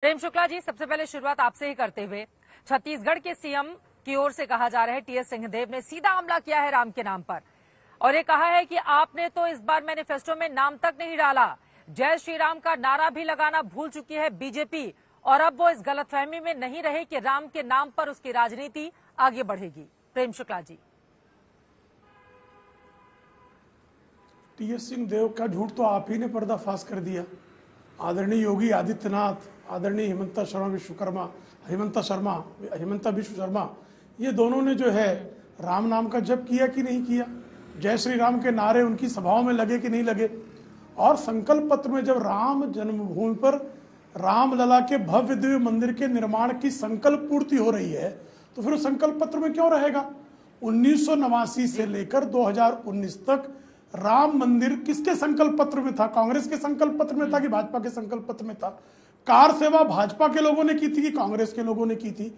प्रेम शुक्ला जी, सबसे पहले शुरुआत आपसे ही करते हुए, छत्तीसगढ़ के सीएम की ओर से कहा जा रहा है टीएस सिंहदेव ने सीधा हमला किया है राम के नाम पर और ये कहा है कि आपने तो इस बार मैनिफेस्टो में नाम तक नहीं डाला। जय श्री राम का नारा भी लगाना भूल चुकी है बीजेपी और अब वो इस गलतफहमी में नहीं रहे कि राम के नाम पर उसकी राजनीति आगे बढ़ेगी। प्रेम शुक्ला जी, टीएस सिंहदेव का झूठ तो आप ही ने पर्दाफाश कर दिया। आदरणीय योगी आदित्यनाथ, आदरणीय हिमंता विश्व शर्मा, ये दोनों ने जो है राम नाम का जप किया कि नहीं किया? जय श्री राम के नारे उनकी सभाओं में लगे कि नहीं लगे? और संकल्प पत्र में जब राम जन्मभूमि पर रामलला के भव्य दिव्य मंदिर के निर्माण की संकल्प पूर्ति हो रही है तो फिर संकल्प पत्र में क्यों रहेगा? 1989 से लेकर 2019 तक राम मंदिर किसके संकल्प पत्र में था? कांग्रेस के संकल्प पत्र में था कि भाजपा के संकल्प पत्र में था? कार सेवा भाजपा के लोगों ने की थी कि कांग्रेस के लोगों ने की थी?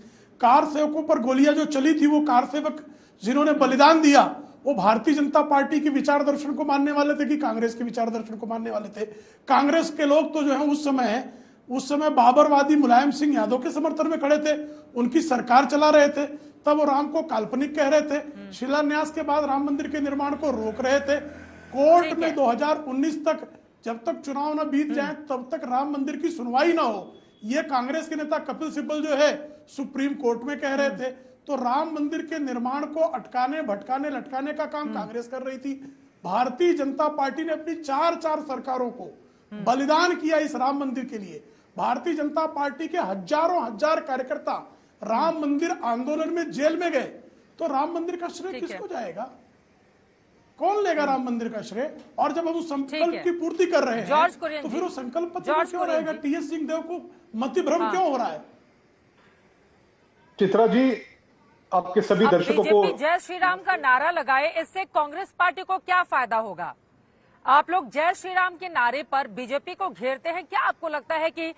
कार सेवकों पर गोलियां जो चली थी, वो कार सेवक जिन्होंने बलिदान दिया वो भारतीय जनता पार्टी के विचार दर्शन को मानने वाले थे कि कांग्रेस के विचार दर्शन को मानने वाले थे? कांग्रेस के लोग तो जो है उस समय बाबरवादी मुलायम सिंह यादव के समर्थन में खड़े थे, उनकी सरकार चला रहे थे, तब वो राम को काल्पनिक कह रहे थे, शिलान्यास के बाद राम मंदिर के निर्माण को रोक रहे थे। कोर्ट में 2019 तक जब तक चुनाव न बीत जाए तब तक राम मंदिर की सुनवाई ना हो, ये कांग्रेस के नेता कपिल सिब्बल जो है सुप्रीम कोर्ट में कह रहे थे। तो राम मंदिर के निर्माण को अटकाने भटकाने लटकाने का काम कांग्रेस कर रही थी। भारतीय जनता पार्टी ने अपनी चार सरकारों को बलिदान किया इस राम मंदिर के लिए। भारतीय जनता पार्टी के हजारों हजार कार्यकर्ता राम मंदिर आंदोलन में जेल में गए, तो राम मंदिर का श्रेय किसको जाएगा? कौन लेगा राम मंदिर का श्रेय? और जब हम उस संकल्प की पूर्ति कर रहे हैं तो फिर वो संकल्प पत्र क्यों रहेगा? टीएस सिंहदेव को मतिभ्रम क्यों हो रहा है? चित्रा जी, आपके सभी दर्शकों को जय श्री राम का नारा लगाए, इससे कांग्रेस पार्टी को क्या फायदा होगा? आप लोग जय श्री राम के नारे पर बीजेपी को घेरते हैं, क्या आपको लगता है कि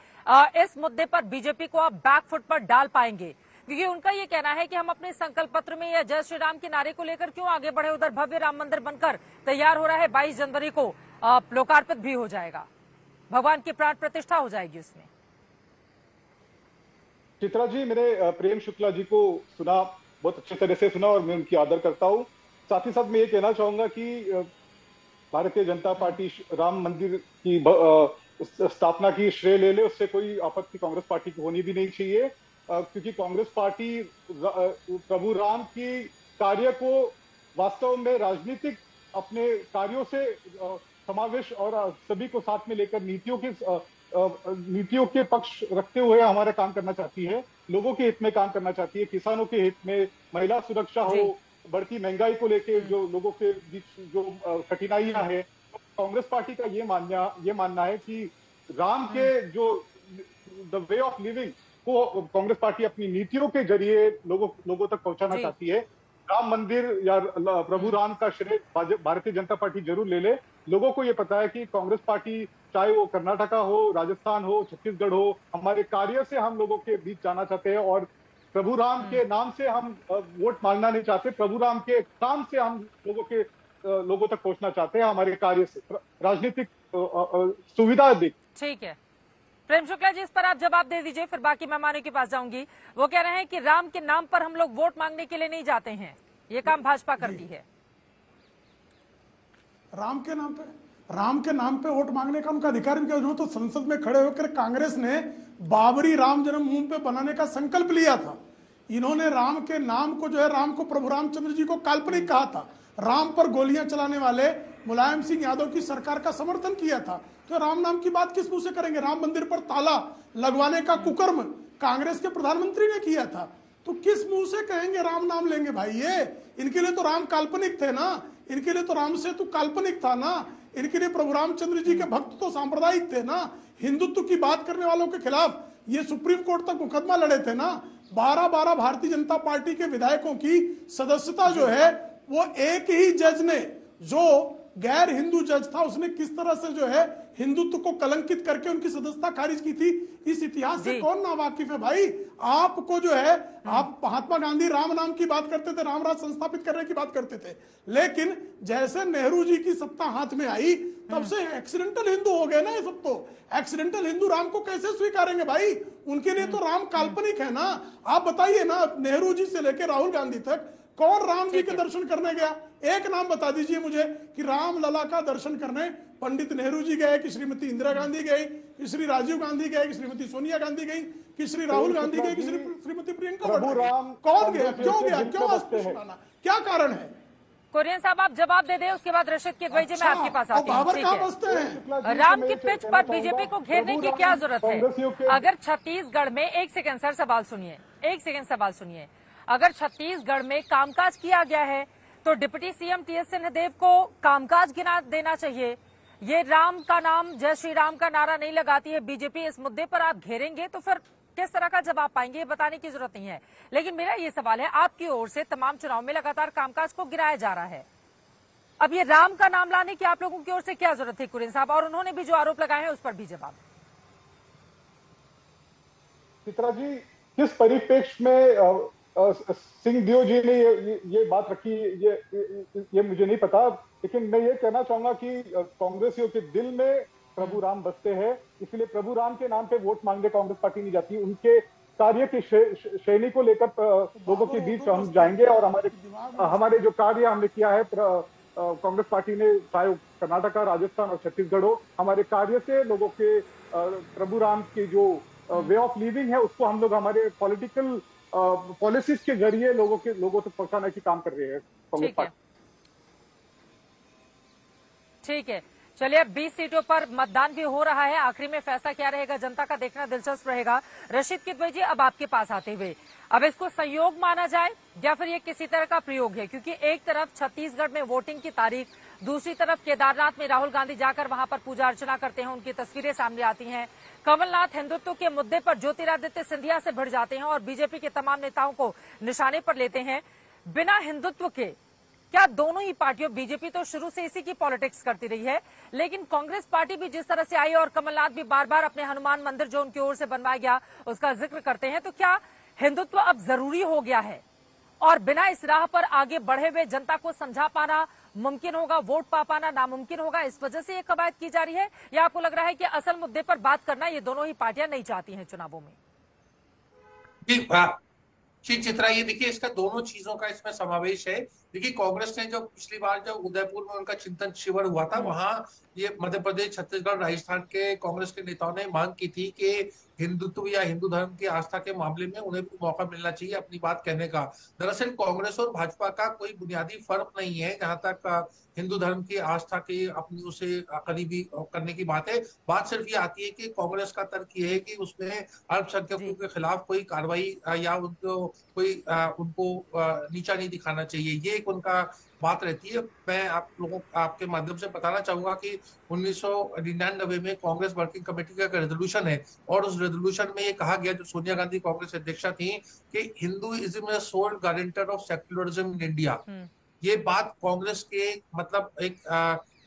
इस मुद्दे पर बीजेपी को आप बैकफुट पर डाल पाएंगे? क्योंकि उनका ये कहना है कि हम अपने संकल्प पत्र में या जय श्री राम के नारे को लेकर क्यों आगे बढ़े, उधर भव्य राम मंदिर बनकर तैयार हो रहा है, 22 जनवरी को लोकार्पित भी हो जाएगा, भगवान की प्राण प्रतिष्ठा हो जाएगी उसमें। चित्रा जी, मैंने प्रेम शुक्ला जी को सुना, बहुत अच्छे तरह से सुना और मैं उनकी आदर करता हूँ। साथ ही साथ मैं ये कहना चाहूंगा कि भारतीय जनता पार्टी राम मंदिर की स्थापना की श्रेय ले ले, उससे कोई आपत्ति कांग्रेस पार्टी को होनी भी नहीं चाहिए, क्योंकि कांग्रेस पार्टी प्रभु राम की कार्य को वास्तव में राजनीतिक अपने कार्यों से समावेश और सभी को साथ में लेकर नीतियों के पक्ष रखते हुए हमारा काम करना चाहती है, लोगों के हित में काम करना चाहती है, किसानों के हित में, महिला सुरक्षा हो, बढ़ती महंगाई को लेकर जो लोगों के बीच जो कठिनाइयां हैं। कांग्रेस पार्टी का ये मानना है कि राम के जो द वे ऑफ लिविंग को कांग्रेस पार्टी अपनी नीतियों के जरिए लोगों तक पहुंचाना चाहती है। राम मंदिर या प्रभु राम का श्रेय भारतीय जनता पार्टी जरूर ले ले। लोगों को ये पता है कि कांग्रेस पार्टी, चाहे वो कर्नाटका हो, राजस्थान हो, छत्तीसगढ़ हो, हमारे कार्य से हम लोगों के बीच जाना चाहते हैं और प्रभु राम के नाम से हम वोट मांगना नहीं चाहते, प्रभु राम के काम से हम लोगों तक पहुंचना चाहते हैं, हमारे कार्य से, राजनीतिक सुविधा दी। ठीक है प्रेम शुक्ला जी, इस पर आप जवाब दे दीजिए, फिर बाकी मेहमानों के पास जाऊंगी। वो कह रहे हैं कि राम के नाम पर हम लोग वोट मांगने के लिए नहीं जाते हैं, ये काम भाजपा करती है। राम के नाम पे वोट मांगने का उनका अधिकार भी क्यों? तो संसद में खड़े होकर कांग्रेस ने बाबरी राम जन्मभूमि पे बनाने का संकल्प लिया था। इन्होंने राम के नाम को जो है, राम को प्रभु रामचंद्र जी को काल्पनिक कहा था, राम पर गोलियां चलाने वाले मुलायम सिंह यादव की सरकार का समर्थन किया था। तो राम नाम की बात किस मुंह से करेंगे? राम मंदिर पर ताला लगवाने का कुकर्म कांग्रेस के प्रधानमंत्री ने किया था, तो किस मुंह से कहेंगे राम नाम लेंगे? भाई ये इनके लिए तो राम काल्पनिक थे ना, इनके लिए तो राम सेतु काल्पनिक था ना, इनके लिए प्रभु रामचंद्र जी के भक्त तो सांप्रदायिक थे ना। हिंदुत्व की बात करने वालों के खिलाफ ये सुप्रीम कोर्ट तक मुकदमा लड़े थे ना। 12 भारतीय जनता पार्टी के विधायकों की सदस्यता जो है वो एक ही जज ने, जो गैर हिंदू जज था, उसने किस तरह से जो है हिंदुत्व को कलंकित करके उनकी सदस्यता खारिज की थी, इस इतिहास से कौन नावाकिफ है भाई। आपको जो है, आप महात्मा गांधी राम नाम की बात करते थे, राम राज संस्थापित करने की बात करते थे, लेकिन जैसे नेहरू जी की सत्ता हाथ में आई तब से एक्सीडेंटल हिंदू हो गए ना ये सब। तो एक्सीडेंटल हिंदू राम को कैसे स्वीकारेंगे भाई, उनके लिए तो राम काल्पनिक है ना। आप बताइए ना, नेहरू जी से लेकर राहुल गांधी तक कौन राम जी के दर्शन करने गया, एक नाम बता दीजिए मुझे कि राम लला का दर्शन करने पंडित नेहरू जी गए, कि श्रीमती इंदिरा गांधी गई, कि श्री राजीव गांधी गए, कि श्रीमती सोनिया गांधी गई, कि श्री राहुल गांधी गई, कि श्रीमती प्रियंका वाड्रा, कौन गया, क्यों गया, क्यों आस्पिरेशन आना, क्या कारण है। कुरियन साहब आप जवाब दे दें, उसके बाद रशीद किदवई जी मैं आपके पास आती हूँ। ठीक है, राम की पिच पर बीजेपी को घेरने की क्या जरूरत है। अगर छत्तीसगढ़ में, एक सेकंड सर सवाल सुनिए, एक सेकंड सवाल सुनिए, अगर छत्तीसगढ़ में कामकाज किया गया है तो डिप्टी सीएम टीएस सिंहदेव को कामकाज गिना देना चाहिए। ये राम का नाम, जय श्री राम का नारा नहीं लगाती है बीजेपी, इस मुद्दे पर आप घेरेंगे तो फिर किस तरह का जवाब पाएंगे, ये बताने की जरूरत नहीं है। लेकिन मेरा ये सवाल है, आपकी ओर से तमाम चुनाव में लगातार कामकाज को गिराया जा रहा है, अब ये राम का नाम लाने की आप लोगों की ओर से क्या जरूरत है कुरियन साहब, और उन्होंने भी जो आरोप लगाए हैं उस पर भी जवाब। चित्रा जी, किस परिप्रेक्ष्य में सिंहदेव जी ने ये बात रखी, ये मुझे नहीं पता, लेकिन मैं ये कहना चाहूंगा कि कांग्रेसियों के दिल में प्रभु राम बसते हैं, इसलिए प्रभु राम के नाम पे वोट मांगने कांग्रेस पार्टी नहीं जाती। उनके कार्य की श्रेणी को लेकर लोगों के बीच हम जाएंगे, और हमारे जो कार्य हमने किया है कांग्रेस पार्टी ने, चाहे कर्नाटका, राजस्थान और छत्तीसगढ़ हो, हमारे कार्य से लोगों के प्रभु राम की जो वे ऑफ लिविंग है उसको हम लोग हमारे पॉलिटिकल पॉलिसीज के जरिए लोगों तक पहुंचाने की काम कर रही है कांग्रेस पार्टी। ठीक है, चलिए अब 20 सीटों पर मतदान भी हो रहा है, आखिरी में फैसला क्या रहेगा जनता का देखना दिलचस्प रहेगा। रशीद किदवई जी अब आपके पास आते हुए, अब इसको संयोग माना जाए या फिर ये किसी तरह का प्रयोग है, क्योंकि एक तरफ छत्तीसगढ़ में वोटिंग की तारीख, दूसरी तरफ केदारनाथ में राहुल गांधी जाकर वहां पर पूजा अर्चना करते हैं, उनकी तस्वीरें सामने आती हैं। कमलनाथ हिंदुत्व के मुद्दे पर ज्योतिरादित्य सिंधिया से भिड़ जाते हैं और बीजेपी के तमाम नेताओं को निशाने पर लेते हैं। बिना हिंदुत्व के क्या दोनों ही पार्टियों, बीजेपी तो शुरू से इसी की पॉलिटिक्स करती रही है, लेकिन कांग्रेस पार्टी भी जिस तरह से आई और कमलनाथ भी बार बार अपने हनुमान मंदिर जो उनकी ओर से बनवाया गया उसका जिक्र करते हैं, तो क्या हिंदुत्व अब जरूरी हो गया है और बिना इस राह पर आगे बढ़े हुए जनता को समझा पाना मुमकिन होगा, वोट पा पाना नामुमकिन होगा, इस वजह से ये कवायद की जा रही है, या आपको लग रहा है कि असल मुद्दे पर बात करना ये दोनों ही पार्टियां नहीं चाहती हैं चुनावों में। जी चित्रा, ये देखिए इसका दोनों चीजों का इसमें समावेश है। देखिए कांग्रेस ने जो पिछली बार जब उदयपुर में उनका चिंतन शिविर हुआ था, वहां ये मध्य प्रदेश, छत्तीसगढ़, राजस्थान के कांग्रेस के नेताओं ने मांग की थी कि हिंदुत्व या हिंदू धर्म की आस्था के मामले में उन्हें भी मौका मिलना चाहिए अपनी बात कहने का। दरअसल कांग्रेस और भाजपा का कोई बुनियादी फर्क नहीं है जहां तक हिंदू धर्म की आस्था की अपनी उसे करीबी करने की बात है। बात सिर्फ ये आती है कि कांग्रेस का तर्क ये है कि उसमें अल्पसंख्यकों के खिलाफ कोई कार्रवाई या उनको नीचा नहीं दिखाना चाहिए, ये एक उनका बात रहती है। मैं आप लोगों आपके माध्यम से बताना चाहूंगा कि 1999 में कांग्रेस वर्किंग कमेटी का रेजोल्यूशन है और उस रेजोल्यूशन में ये कहा गया, जो सोनिया गांधी कांग्रेस अध्यक्षा थी, कि Hinduism is sole guarantor of secularism in India. ये बात कांग्रेस के मतलब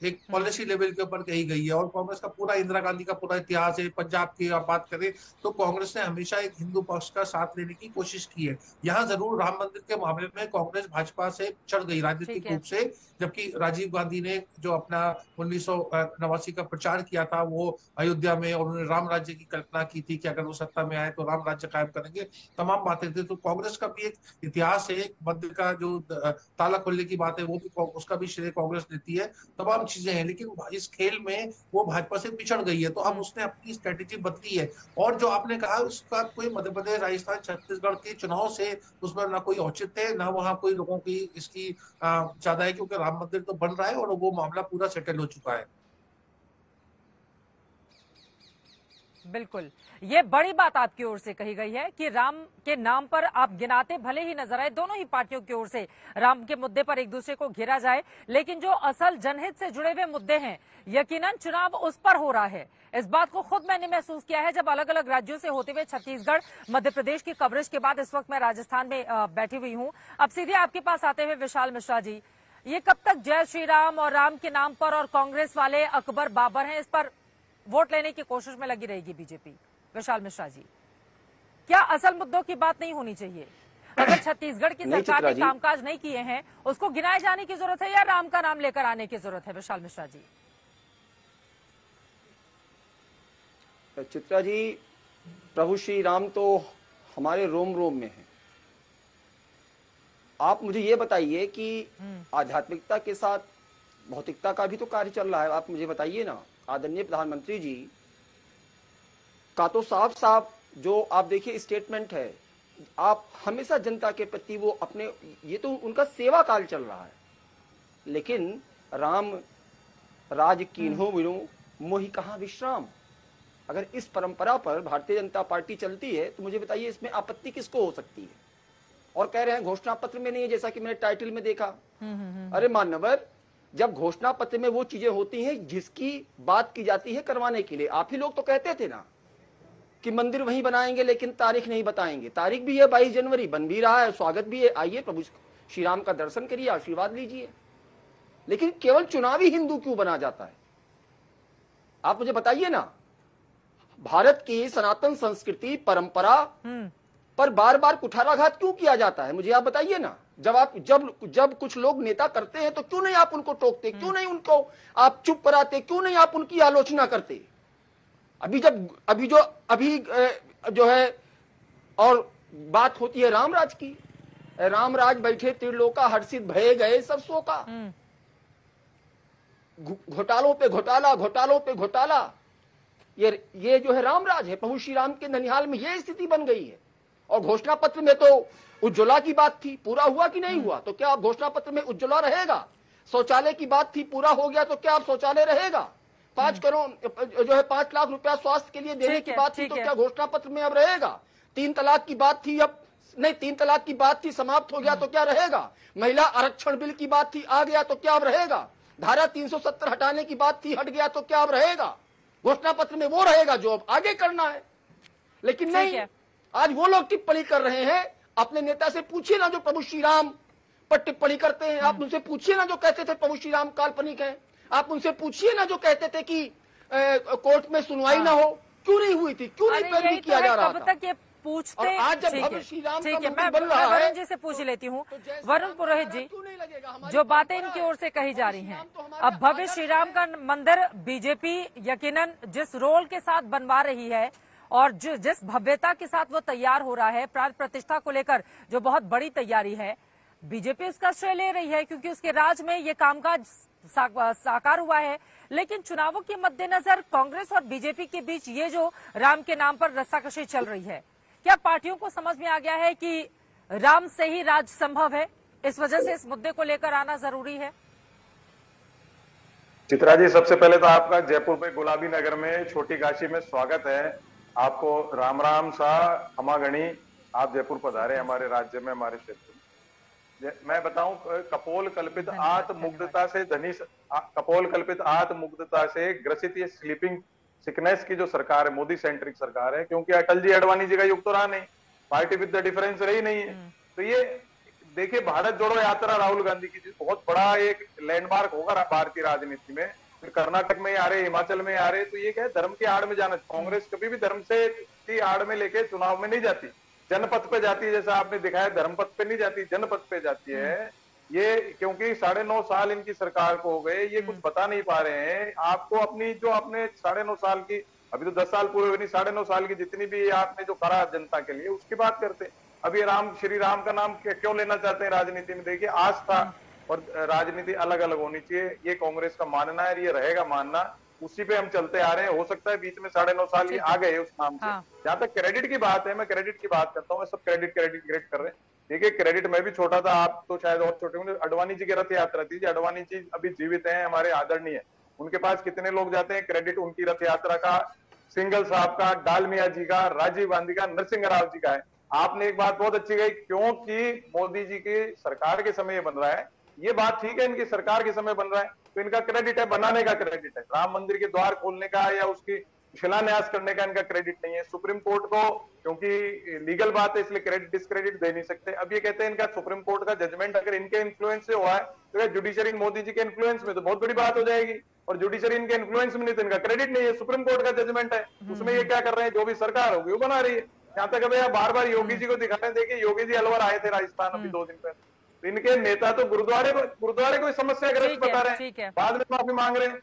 एक पॉलिसी लेवल के ऊपर कही गई है और कांग्रेस का पूरा, इंदिरा गांधी का पूरा इतिहास है। पंजाब की आप बात करें तो कांग्रेस ने हमेशा एक हिंदू पक्ष का साथ लेने की कोशिश की है। यहाँ जरूर राम मंदिर के मामले में कांग्रेस भाजपा से चढ़ गई राजनीतिक रूप से, जबकि राजीव गांधी ने जो अपना 1989 का प्रचार किया था वो अयोध्या में, और उन्होंने राम राज्य की कल्पना की थी कि अगर वो सत्ता में आए तो राम राज्य कायम करेंगे, तमाम बातें थी। तो कांग्रेस का भी एक इतिहास है, मंदिर का जो ताला खोलने की बात है वो भी, उसका भी श्रेय कांग्रेस लेती है, तमाम चीजें हैं। लेकिन इस खेल में वो भाजपा से पिछड़ गई है, तो अब उसने अपनी स्ट्रेटेजी बदली है। और जो आपने कहा उसका कोई मध्य प्रदेश, राजस्थान, छत्तीसगढ़ के चुनाव से उसमें ना कोई औचित्य है, ना वहां कोई लोगों की इसकी ज्यादा है, क्योंकि राम मंदिर तो बन रहा है और वो मामला पूरा सेटल हो चुका है। बिल्कुल, ये बड़ी बात आपकी ओर से कही गई है कि राम के नाम पर आप गिनाते भले ही नजर आए, दोनों ही पार्टियों की ओर से राम के मुद्दे पर एक दूसरे को घेरा जाए, लेकिन जो असल जनहित से जुड़े हुए मुद्दे हैं, यकीनन चुनाव उस पर हो रहा है। इस बात को खुद मैंने महसूस किया है जब अलग अलग राज्यों से होते हुए छत्तीसगढ़, मध्य प्रदेश की कवरेज के बाद इस वक्त मैं राजस्थान में बैठी हुई हूं। अब सीधे आपके पास आते हुए विशाल मिश्रा जी, ये कब तक जय श्री राम और राम के नाम पर और कांग्रेस वाले अकबर बाबर हैं, इस पर वोट लेने की कोशिश में लगी रहेगी बीजेपी? विशाल मिश्रा जी, क्या असल मुद्दों की बात नहीं होनी चाहिए? अगर छत्तीसगढ़ की सरकार ने कामकाज नहीं किए हैं, उसको गिनाए जाने की जरूरत है या राम का नाम लेकर आने की जरूरत है? विशाल मिश्रा जी। चित्रा जी, प्रभु श्री राम तो हमारे रोम रोम में है। आप मुझे ये बताइए कि आध्यात्मिकता के साथ भौतिकता का भी तो कार्य चल रहा है। आप मुझे बताइए ना, आदरणीय प्रधानमंत्री जी का तो साफ साफ जो आप देखिए स्टेटमेंट है, आप हमेशा जनता के प्रति वो अपने, ये तो उनका सेवा काल चल रहा है। लेकिन राम राज कीन्हो विनो मोहि कहाँ विश्राम, अगर इस परंपरा पर भारतीय जनता पार्टी चलती है तो मुझे बताइए इसमें आपत्ति किसको हो सकती है? और कह रहे हैं घोषणा पत्र में नहीं है, जैसा कि मैंने टाइटल में देखा। अरे मान्यवर, जब घोषणा पत्र में वो चीजें होती हैं जिसकी बात की जाती है करवाने के लिए, आप ही लोग तो कहते थे ना कि मंदिर वहीं बनाएंगे लेकिन तारीख नहीं बताएंगे। तारीख भी है 22 जनवरी, बन भी रहा है, स्वागत भी है। आइए प्रभु श्री राम का दर्शन करिए, आशीर्वाद लीजिए। लेकिन केवल चुनावी हिंदू क्यों बना जाता है? आप मुझे बताइए ना, भारत की सनातन संस्कृति परंपरा पर बार बार कुठाराघात क्यों किया जाता है? मुझे आप बताइए ना। जब कुछ लोग नेता करते हैं तो क्यों नहीं आप उनको टोकते, क्यों नहीं उनको आप चुप कराते, क्यों नहीं आप उनकी आलोचना करते? अभी जो है और बात होती है रामराज की, रामराज बैठे त्रिलोका हर्षित भये गए सब शोका। घोटालों पे घोटाला, घोटालों पे घोटाला, ये जो है रामराज है। प्रभु श्री राम के ननिहाल में ये स्थिति बन गई है। और घोषणा पत्र में तो उज्ज्वला की बात थी, पूरा हुआ कि नहीं हुआ? तो क्या आप घोषणा पत्र में उज्ज्वला रहेगा? शौचालय की बात थी, पूरा हो गया तो क्या आप शौचालय रहेगा? 5 करोड़ जो है 5 लाख रुपया स्वास्थ्य के लिए देने की बात थी, तो क्या घोषणा पत्र में अब रहेगा? 3 तलाक की बात थी, अब नहीं 3 तलाक की बात थी, समाप्त हो गया तो क्या रहेगा? महिला आरक्षण बिल की बात थी, आ गया तो क्या अब रहेगा? धारा 370 हटाने की बात थी, हट गया तो क्या अब रहेगा? घोषणा पत्र में वो रहेगा जो अब आगे करना है। लेकिन नहीं, आज वो लोग टिप्पणी कर रहे हैं। अपने नेता से पूछिए ना जो प्रभु श्री राम पर टिप्पणी करते हैं, आप उनसे पूछिए ना जो कहते थे प्रभु श्री राम काल्पनिक है। आप उनसे पूछिए ना जो कहते थे कि कोर्ट में सुनवाई ना हो, क्यों नहीं हुई थी, क्यों नहीं पैरवी किया जा रहा था? ये पूछते, आज जब भव्य श्री राम ठीक है, मैं वरुण जी से पूछ लेती हूँ। वरुण पुरोहित जी, जो बातें इनकी ओर से कही जा रही हैं, अब भव्य श्री राम का मंदिर बीजेपी यकीनन जिस रोल के साथ बनवा रही है और जिस भव्यता के साथ वो तैयार हो रहा है, प्राण प्रतिष्ठा को लेकर जो बहुत बड़ी तैयारी है, बीजेपी इसका श्रेय ले रही है क्योंकि उसके राज में ये कामकाज साकार हुआ है। लेकिन चुनावों के मद्देनजर कांग्रेस और बीजेपी के बीच ये जो राम के नाम पर रस्साकशी चल रही है, क्या पार्टियों को समझ में आ गया है कि राम से ही राज संभव है, इस वजह से इस मुद्दे को लेकर आना जरूरी है? चित्रा जी, सबसे पहले तो आपका जयपुर में गुलाबी नगर में छोटी काशी में स्वागत है। आपको राम राम सा हमागणी, आप जयपुर पधारे हमारे राज्य में, हमारे क्षेत्र में। मैं बताऊं, कपोल कल्पित आत्ममुग्धता से ग्रसित ये स्लीपिंग सिकनेस की जो सरकार है, मोदी सेंट्रिक सरकार है, क्योंकि अटल जी अडवाणी जी का युग तो रहा नहीं, पार्टी विद द डिफरेंस रही नहीं है। तो ये देखिए, भारत जोड़ो यात्रा राहुल गांधी की बहुत बड़ा एक लैंडमार्क होगा भारतीय राजनीति में। फिर कर्नाटक में आ रहे, हिमाचल में आ रहे, तो ये क्या है, धर्म की आड़ में जाना। कांग्रेस कभी भी धर्म से की आड़ में लेके चुनाव में नहीं जाती, जनपद पे जाती है, जैसा आपने दिखाया, धर्मपद पे नहीं जाती, जनपद पे जाती है। ये क्योंकि 9.5 साल इनकी सरकार को हो गए, ये कुछ बता नहीं पा रहे हैं आपको। अपनी जो आपने 9.5 साल की, अभी तो 10 साल पूरे हुए नहीं, 9.5 साल की जितनी भी आपने जो करा जनता के लिए, उसकी बात करते हैं। अभी राम, श्री राम का नाम क्यों लेना चाहते हैं राजनीति में? देखिए, आस्था और राजनीति अलग अलग होनी चाहिए, ये कांग्रेस का मानना है, ये रहेगा मानना, उसी पे हम चलते आ रहे हैं। हो सकता है बीच में 9.5 साल ये आ गए उस नाम से। जहां तक क्रेडिट की बात है, मैं क्रेडिट की बात करता हूँ, सब क्रेडिट कर रहे हैं। देखिए, क्रेडिट मैं भी छोटा था, आप तो शायद और छोटे होंगे। अडवाणी जी की रथ यात्रा थी, अडवाणी जी अभी जीवित हैं, हमारे आदरणीय, उनके पास कितने लोग जाते हैं? क्रेडिट उनकी रथ यात्रा का, सिंगल साहब का, डालमिया जी का, राजीव गांधी का, नरसिंह राव जी का है। आपने एक बात बहुत अच्छी कही, क्योंकि मोदी जी की सरकार के समय बन रहा है, ये बात ठीक है, इनकी सरकार के समय बन रहा है, तो इनका क्रेडिट है, बनाने का क्रेडिट है, राम मंदिर के द्वार खोलने का या उसकी शिलान्यास करने का इनका क्रेडिट नहीं है। सुप्रीम कोर्ट को, क्योंकि लीगल बात है इसलिए क्रेडिट डिस्क्रेडिट दे नहीं सकते। अब ये कहते हैं इनका सुप्रीम कोर्ट का जजमेंट अगर इनके इन्फ्लुएंस से हुआ है तो जुडिशरी मोदी जी के इन्फ्लुएंस में, तो बहुत बड़ी बात हो जाएगी। और जुडिशरी इनके इन्फ्लुएंस में नहीं तो इनका क्रेडिट नहीं है, सुप्रीम कोर्ट का जजमेंट है, उसमें ये क्या कर रहे हैं, जो भी सरकार होगी वो बना रही है। यहाँ तक अब बार बार योगी जी को दिखाने, देखिए योगी जी अलवर आए थे राजस्थान अभी 2 दिन पहले, तो इनके नेता तो गुरुद्वारे को समस्याग्रस्त बता रहे हैं, बाद में माफी मांग रहे हैं।